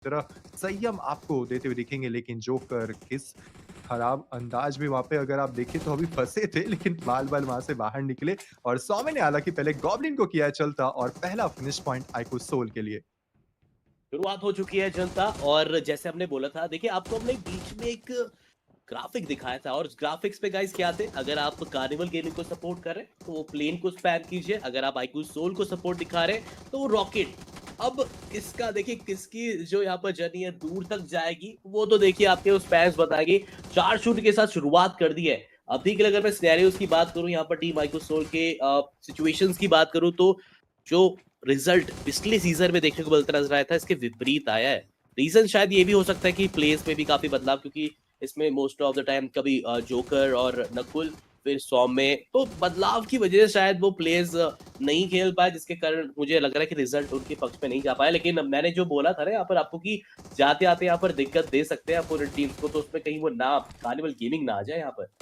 तरह संयम आपको देते हुए दिखेंगे, लेकिन जोकर किस खराब अंदाज में वहाँ पे अगर आप देखें तो अभी फँसे थे, लेकिन बाल-बाल वहाँ से बाहर निकले और सौम्य ने हालाँकि पहले गॉब्लिन को किया चलता और पहला फिनिश पॉइंट आइको सोल के लिए। शुरुआत हो चुकी है जनता और जैसे हमने बोला था देखिए आपको हमने बीच में एक ग्राफिक दिखाया था और उस ग्राफिक्स पे गाइस क्या थे अगर आप कार्निवल गेमिंग को सपोर्ट कर रहे हैं तो वो प्लेन को स्पैम कीजिए, अगर आप आईक्यू सोल को सपोर्ट दिखा रहे हैं तो वो रॉकेट। अब इसका देखिए किसकी जो यहाँ पर जर्नी है दूर तक जाएगी वो तो देखिए आपके उस फैंस बताएंगे। 4 शूट के साथ शुरुआत कर दी है। अभी के लिए अगर मैं सिनेरियोज की बात करूं यहाँ पर टीम आईक्यू सोल के सिचुएशंस की बात करूं तो जो रिजल्ट पिछले सीजन में देखने को मिलता नजर आया था इसके विपरीत आया है। रीजन शायद ये भी हो सकता है कि प्लेस में भी काफी बदलाव, क्योंकि इसमें मोस्ट ऑफ द टाइम कभी जोकर और नकुल फिर सौम्य, तो बदलाव की वजह से शायद वो प्लेयर्स नहीं खेल पाए, जिसके कारण मुझे लग रहा है कि रिजल्ट उनके पक्ष में नहीं जा पाया। लेकिन मैंने जो बोला था ना यहाँ पर आपको कि जाते आते यहाँ पर दिक्कत दे सकते हैं अपोनेंट टीम्स को, तो उसमें कहीं वो ना कार्निवल गेमिंग ना आ जाए यहाँ पर।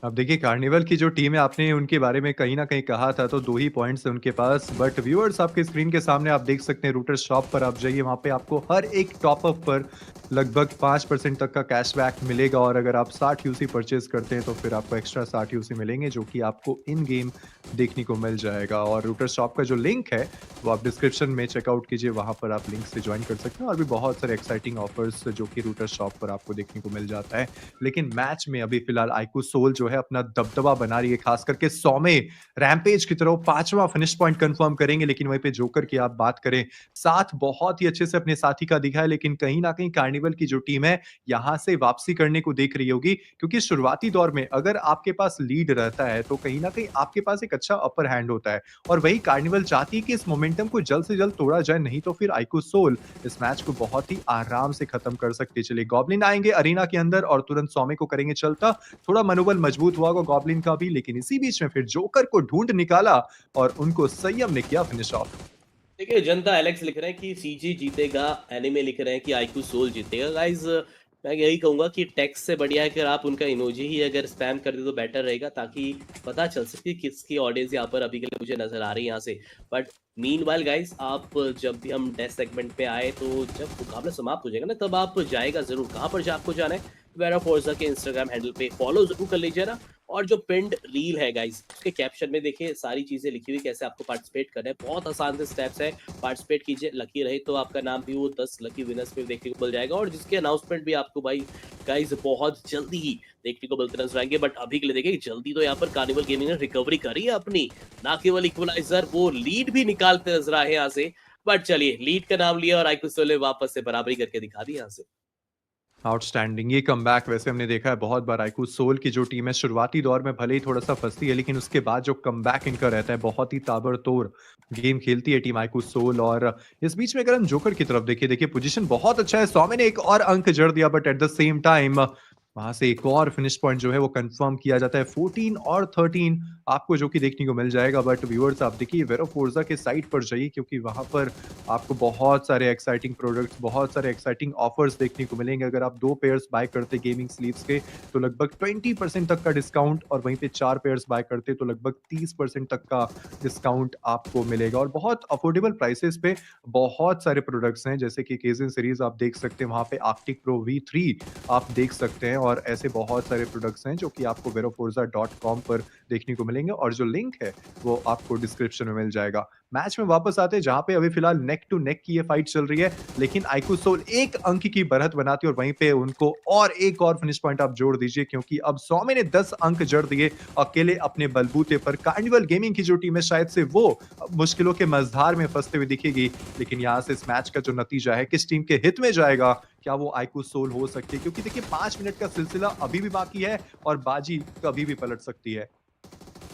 अब देखिए कार्निवल की जो टीम है आपने उनके बारे में कहीं न कहीं कहा था तो 2 ही पॉइंट्स हैं उनके पास। बट व्यूअर्स आपके स्क्रीन के सामने आप देख सकते हैं रूटर शॉप पर आप जाइए, वहाँ पे आपको हर एक टॉप अप पर लगभग 5% तक का कैशबैक मिलेगा और अगर आप 60 यूसी परचेज़ करते हैं तो फिर आपको एक्स्ट्रा 60 यूसी मिलेंगे जो कि आपको इन गेम देखने को मिल जाएगा। और रूटर शॉप का जो लिंक है वो आप डिस्क्रिप्शन में चेकआउट कीजिए, वहाँ पर आप लिंक से जॉइन कर सकते हैं और भी बहुत सारे एक्साइटिंग ऑफर्स जो कि रूटर शॉप पर आपको देखने को मिल जाता है। लेकिन मैच में अभी फिलहाल आइकू सोल जो है अपना दबदबा बना रही है, खास करके सौम्य रैम्पेज की तरह 5वां फिनिश पॉइंट कंफर्म करेंगे। लेकिन वहीं पे जोकर की आप बात करें, साथ बहुत ही अच्छे से अपने साथी का दिखा है, लेकिन कहीं न कहीं कार्निवल की जो टीम है, यहाँ से वापसी करने को देख रही होगी क्योंकि शुरुआती दौर में अगर आपके पास लीड रहता है, तो कहीं न कहीं आपके पास एक अच्छा अपर हैंड होता है और वही कार्निवल चाहती है कि इस मोमेंटम को जल्द से जल्द तोड़ा जाए, नहीं तो फिर आइकू सोल इस मैच को बहुत ही आराम से खत्म कर सकती है। चलिए गॉब्लिन आएँगे अरीना के अंदर और तुरंत सौम्य को करेंगे चलता। थोड़ा मनोबल मजबूत हुआ होगा गॉब्लिन का भी, लेकिन इसी बीच में फिर जोकर को ढूँढ निकाला और उनको संयम ने किया फिनिश ऑफ। देखिए जनता एलेक्स लिख रहे हैं कि सीजी जीतेगा, एनिमे लिख रहे हैं कि आईक्यू सोल जीतेगा। गाइस मैं यही कहूंगा कि टेक्स्ट से बढ़िया है कि आप उनका इमोजी ही अगर स्पैम कर दे तो बेटर रहेगा, ताकि पता चल सके कि किसकी ऑडियंस यहाँ पर अभी के लिए मुझे नजर आ रही है यहाँ से। बट मीनवाइल गाइस आप जब भी हम टेस्ट सेगमेंट पे आए तो जब मुकाबला समाप्त हो जाएगा ना तब आप जाएगा जरूर, कहाँ पर आपको जाना है वेरा फोर्जा के इंस्टाग्राम हैंडल पे फॉलो जरूर कर लीजिए ना। और जो पिंड रील है गाइस उसके कैप्शन में देखिए सारी चीजें लिखी हुई कैसे आपको पार्टिसिपेट करना है, बहुत आसान से स्टेप्स है। पार्टिसिपेट कीजिए, लकी रहे तो आपका नाम भी वो 10 लकी विनर्स में देखने को मिल जाएगा और जिसके अनाउंसमेंट भी आपको भाई गाइस बहुत जल्दी ही देखने को मिलते नजर आएंगे। बट अभी के लिए देखिए जल्दी तो यहाँ पर कार्निवल गेमिंग ने रिकवरी करी है अपनी, ना केवल इक्वलाइजर वो लीड भी निकालते नजर आए हैं यहाँ से। बट चलिए लीड का नाम लिया और आइकुसो ने वापस से बराबरी करके दिखा दी यहाँ से। आउटस्टैंडिंग ये कमबैक वैसे हमने देखा है बहुत बार। आइकू सोल की जो टीम है शुरुआती दौर में भले ही थोड़ा-सा फँसती है, लेकिन उसके बाद जो कमबैक इनका रहता है बहुत ही ताबड़तोड़ गेम खेलती है टीम आइकू सोल। और इस बीच में अगर हम जोकर की तरफ देखिए पोजीशन बहुत अच्छा है। सौम्य ने एक और अंक जड़ दिया but at the same time वहाँ से एक और फिनिश पॉइंट जो है वो कंफर्म किया जाता है। 14 और 13 आपको जो कि देखने को मिल जाएगा। बट व्यूअर्स आप देखिए वेरो फोर्जा के साइट पर जाइए क्योंकि वहाँ पर आपको बहुत सारे एक्साइटिंग प्रोडक्ट्स, बहुत सारे एक्साइटिंग ऑफर्स देखने को मिलेंगे। अगर आप 2 पेयर्स बाय करते गेमिंग स्लीव्स के तो लगभग 20% तक का डिस्काउंट और वहीं पे 4 पेयर्स बाय करते तो लगभग 30% तक का डिस्काउंट आपको मिलेगा। और बहुत अफोर्डेबल प्राइसेस पे बहुत सारे प्रोडक्ट्स हैं जैसे कि केज़न सीरीज़ आप देख सकते हैं, वहाँ पे आर्कटिक प्रो V3 आप देख सकते हैं और ऐसे बहुत सारे प्रोडक्ट्स हैं जो कि आपको veroforza.com पर देखने को मिलेंगे और जो लिंक है वो आपको डिस्क्रिप्शन में मिल जाएगा। मैच में वापस आते हैं जहाँ पे अभी फिलहाल नेक टू नेक की ये फाइट चल रही है, लेकिन आइकू सोल 1 अंक की बढ़त बनाती है और वहीं पे उनको और एक और फिनिश पॉइंट आप जोड़ दीजिए क्योंकि अब सौम्य ने 10 अंक जड़ दिए अकेले अपने बलबूते पर। कार्निवल गेमिंग की जो टीम है शायद से वो अब मुश्किलों के मझधार में फँसते हुए दिखेगी, लेकिन यहाँ से इस मैच का जो नतीजा है किस टीम के हित में जाएगा, क्या वो आइकू सोल हो सकती है? क्योंकि देखिए 5 मिनट का सिलसिला अभी भी बाकी है और बाजी कभी भी पलट सकती है।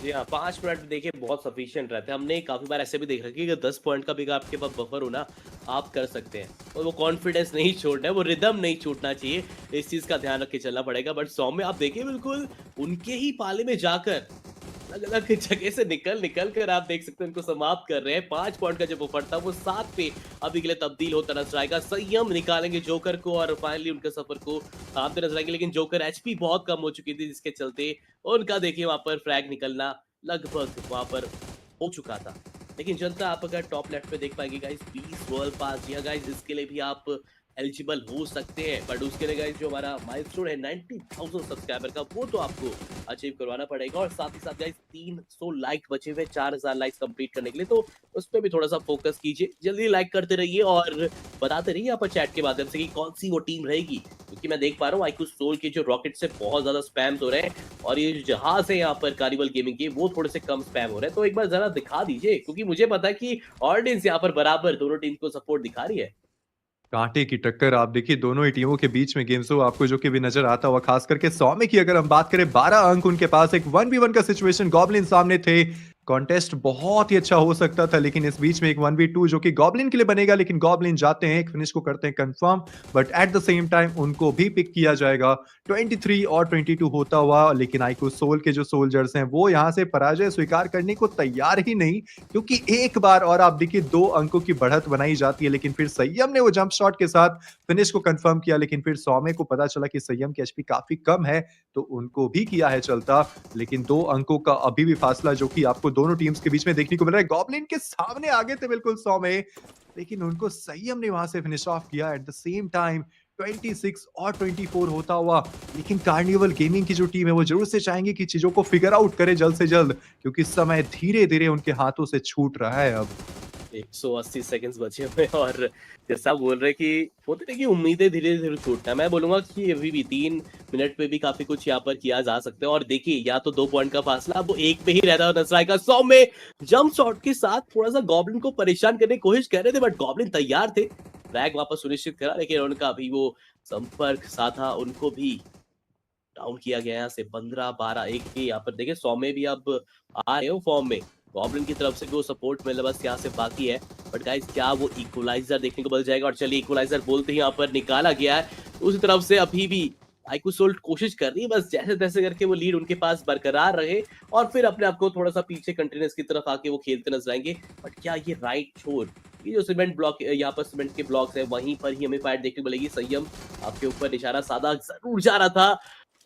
जी हाँ, 5 मिनट देखिए बहुत सफिशिएंट रहते हैं। हमने काफ़ी बार ऐसे भी देख रखा है कि 10 पॉइंट का भी अगर आपके पास बफर हो ना, आप कर सकते हैं। और वो कॉन्फिडेंस नहीं छोड़ना है, वो रिदम नहीं छूटना चाहिए। इस चीज़ का ध्यान रख के चलना पड़ेगा। बट सौम्य आप देखिए बिल्कुल उनके ही पाले में जाकर अलग-अलग जगह से निकल कर आप देख सकते हैं उनको समाप्त कर रहे हैं। 5 पॉइंट का जो बफर था वो 7 पे अभी के लिए तब्दील होता नज़र आएगा। संयम निकालेंगे जोकर को और फाइनली उनके सफ़र को थामते नज़र आएंगे। लेकिन जोकर एचपी बहुत कम हो चुकी थी जिसके चलते उनका देखिए वहाँ पर फ्रैग निकलना लगभग वहाँ पर हो चुका था। लेकिन जनता आप अगर टॉप लेफ्ट पे देख पाएंगे गाइस 20 वर्ल्ड पास, जी हाँ गाइस, इसके लिए भी आप एलिजिबल हो सकते हैं, बट उसके लिए गाइस जो हमारा माइलस्टोन है 90,000 सब्सक्राइबर का, वो तो आपको अचीव करवाना पड़ेगा। और साथ ही साथ गाइस 300 लाइक बचे हुए 4000 लाइक्स कंप्लीट करने के लिए, तो उस पर भी थोड़ा सा फोकस कीजिए, जल्दी लाइक करते रहिए और बताते रहिए यहाँ पर चैट के माध्यम से कि कौन सी वो टीम रहेगी, क्योंकि मैं देख पा रहा हूँ आईक्यू सोल के जो रॉकेट से बहुत ज्यादा स्पैम्स हो रहे हैं, और ये जो जहाज है यहाँ पर कार्निवल गेमिंग के, वो थोड़े से कम स्पैम हो रहे हैं। तो एक बार जरा दिखा दीजिए, क्योंकि मुझे पता है कि ऑडियंस यहाँ पर बराबर दोनों टीम को सपोर्ट दिखा रही है। कांटे की टक्कर आप देखिए दोनों ही टीमों के बीच में गेम्स हो आपको जो कि भी नजर आता हुआ, खास करके सौम्य की अगर हम बात करें 12 अंक उनके पास, एक 1v1 का सिचुएशन गॉब्लिन सामने थे। कॉन्टेस्ट बहुत ही अच्छा हो सकता था, लेकिन इस बीच में एक 1v2 जो कि गॉब्लिन के लिए बनेगा, लेकिन गॉब्लिन जाते हैं एक फिनिश को करते हैं confirm, but at the same time उनको भी पिक किया जाएगा 23 और 22 होता हुआ। लेकिन आईक्यू सोल के जो सोल्जर्स हैं वो यहाँ से पराजय स्वीकार करने को तैयार ही नहीं, क्योंकि एक बार और आप देखिए 2 अंकों की बढ़त बनाई जाती है, लेकिन फिर संयम ने वो जंप शॉट के साथ फिनिश को कंफर्म किया। लेकिन फिर सौम्य को पता चला कि संयम की एचपी काफी कम है, तो उनको भी किया है चलता। लेकिन 2 अंकों का अभी भी फासला जो कि आपको दोनों टीम्स के बीच में देखने को मिल रहा है। गॉब्लिन के सामने आगे थे बिल्कुल सौम्य, लेकिन उनको संयम ने वहां से फिनिश ऑफ किया। एट द सेम टाइम 26 और 24 होता हुआ, लेकिन कार्निवल गेमिंग की जो टीम है वो जरूर से चाहेंगे कि चीजों को फिगर आउट करे जल्द से जल्द, क्योंकि समय धीरे धीरे उनके हाथों से छूट रहा है अब। 180 सेकंड्स बचे हुए हैं, और जैसा आप बोल रहे हैं कि होते हैं कि उम्मीदें धीरे-धीरे छूटना है। मैं बोलूँगा कि अभी भी 3 मिनट में भी काफ़ी कुछ यहाँ पर किया जा सकता है, और देखिए या तो 2 पॉइंट का फासला अब वो 1 पे ही रहता है। नसराय का 100 में जंप शॉट के साथ थोड़ा-सा गॉब्लिन को परेशान करने की कोशिश कर रहे थे, बट गॉब्लिन तैयार थे। फ्रैग वापस सुनिश्चित करा, लेकिन उनका अभी वो संपर्क साधा, उनको भी डाउन किया गया है। यहाँ से 15-12 1 के यहाँ पर देखिए 100 में भी अब आ रहे हो फॉर्म में। गॉब्लिन की तरफ से भी वो सपोर्ट मिले, बस यहाँ से बाकी है। बट गाइस क्या वो इक्वलाइजर देखने को मिल जाएगा? और चलिए इक्वलाइजर बोलते ही यहाँ पर निकाला गया है। उसी तरफ से अभी भी आईक्यू सोल्ट कोशिश कर रही है, बस जैसे-तैसे करके वो लीड उनके पास बरकरार रहे, और फिर अपने आप को थोड़ा-सा पीछे कंटेनर्स की तरफ आके वो खेलते नजर आएंगे। बट क्या ये राइट छोर, ये जो सीमेंट ब्लॉक यहाँ पर सीमेंट के ब्लॉक्स है, वहीं पर ही हमें फाइट देखने को मिलेगी। संयम आपके ऊपर निशाना साधा जरूर जा रहा था,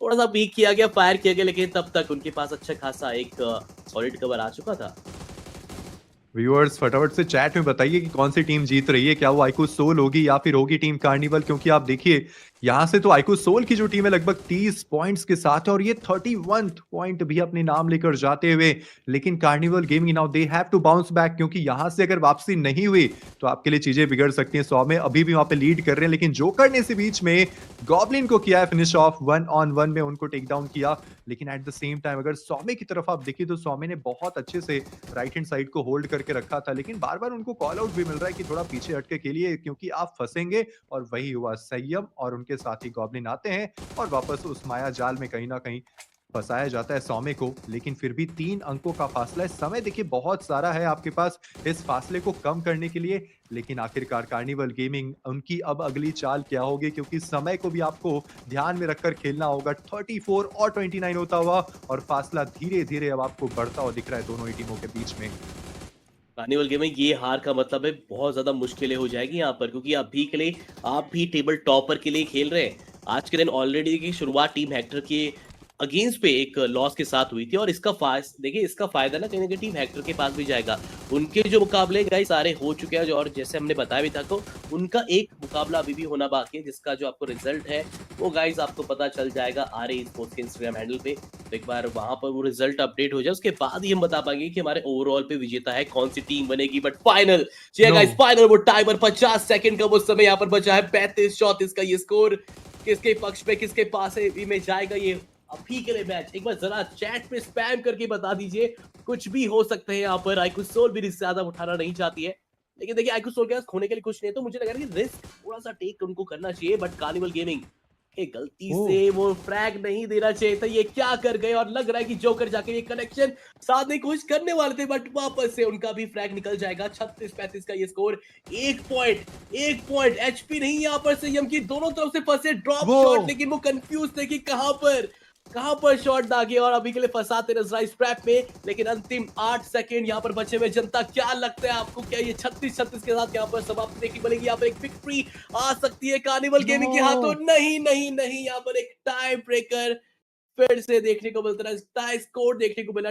थोड़ा-सा पीक किया गया, फायर किया गया, लेकिन तब तक उनके पास अच्छा खासा एक सॉलिड कवर आ चुका था। व्यूअर्स फटाफट से चैट में बताइए कि कौन सी टीम जीत रही है, क्या वो आईक्यू सोल होगी या फिर होगी टीम कार्निवल, क्योंकि आप देखिए यहां से तो आईक्यू सोल की जो टीम है लगभग 30 पॉइंट्स के साथ है, और ये 31 पॉइंट भी अपने नाम लेकर जाते हुए। लेकिन Carnival Gaming now they have to bounce back, क्योंकि यहां से अगर वापसी नहीं हुई तो आपके लिए चीजें बिगड़ सकती हैं। 100 में अभी भी वहां पे लीड कर रहे हैं, लेकिन जोकर ने इसी बीच में गॉब्लिन को किया है फिनिश ऑफ, 1-on-1 में उनको टेक डाउन किया। लेकिन एट द सेम टाइम अगर सौम्य की तरफ आप देखिए तो सौम्य ने बहुत अच्छे से राइट हैंड साइड को होल्ड करके रखा था, लेकिन बार-बार उनको कॉल आउट भी मिल रहा है कि थोड़ा पीछे हट के खेलिए, क्योंकि आप फँसेंगे। और वही हुआ, संयम और उनके साथी गॉब्लिन आते हैं और वापस उस माया जाल में कहीं न कहीं फँसाया जाता है सौम्य को। लेकिन फिर भी 3 अंकों का फासला है, समय देखिए बहुत सारा है आपके पास इस फासले को कम करने के लिए। लेकिन आखिरकार कार्निवल गेमिंग उनकी अब अगली चाल क्या होगी, क्योंकि समय को भी आपको ध्यान में रखकर खेलना होगा। 34 और 29 होता हुआ, और फासला धीरे-धीरे अब आपको बढ़ता हुआ दिख रहा है दोनों ही टीमों के बीच में। कार्निवल गेम में ये हार का मतलब है बहुत ज़्यादा मुश्किलें हो जाएगी यहाँ पर, क्योंकि अभी के लिए आप भी टेबल टॉपर के लिए खेल रहे हैं। आज के दिन ऑलरेडी की शुरुआत टीम हेक्टर के अगेंस्ट पे एक लॉस के साथ हुई थी, और इसका देखिए इसका फायदा ना कहीं ना कहीं टीम हेक्टर के पास भी जाएगा। उनके जो मुकाबले गाइस सारे हो चुके हैं, और जैसे हमने बताया भी था, तो उनका एक मुकाबला अभी भी होना बाकी है, जिसका जो आपको रिजल्ट है वो गाइस आपको पता चल जाएगा आरए स्पोर्ट्स के इंस्टाग्राम हैंडल पे। तो एक बार वहां पर वो रिजल्ट अपडेट हो जाए, उसके बाद ही हम बता पाएंगे कि हमारे ओवरऑल पे विजेता है कौन सी टीम बनेगी। बट फाइनल जी गाइस, नो। फाइनल वो टाइमर 50 सेकंड का वो समय यहाँ पर बचा है, 35-34 का ये स्कोर। किसके पक्ष पे, किसके पास है में जाएगा ये अभी के लिए मैच? एक बार जरा चैट पे स्पैम करके बता दीजिए, कुछ भी हो सकता है यहाँ पर। आईक्यू सोल भी रिस्क ज्यादा उठाना नहीं चाहती है, लेकिन देखिए आईक्यू सोल के पास खोने के लिए कुछ नहीं है, तो मुझे लग रहा है कि रिस्क थोड़ा सा टेक उनको करना चाहिए। बट कार्निवल गेमिंग गलती ओह! से वो फ्रैग नहीं देना चाहिए था, ये क्या कर गए? और लग रहा है कि जोकर जाके ये कनेक्शन साधने की कोशिश करने वाले थे, बट वापस से उनका भी फ्रैग निकल जाएगा। 36-35 का ये स्कोर। एक पॉइंट एचपी नहीं यहाँ पर संयम की, दोनों तरफ से फंसे ड्रॉप वो शॉट, लेकिन वो कंफ्यूज थे कि कहां पर शॉट दागे, और अभी के लिए फंसाते नजर आए स्ट्रैप में। लेकिन अंतिम 8 सेकंड यहाँ पर बचे हुए। जनता क्या लगता है आपको, क्या ये 36-36 के साथ यहाँ पर समाप्त देखने को मिलेगी? यहाँ पर एक विक्ट्री आ सकती है कार्निवल गेमिंग के हाथों? नो! नहीं नहीं नहीं, यहाँ पर एक टाई ब्रेकर फिर से देखने को मिलता है, टाई स्कोर देखने को मिला।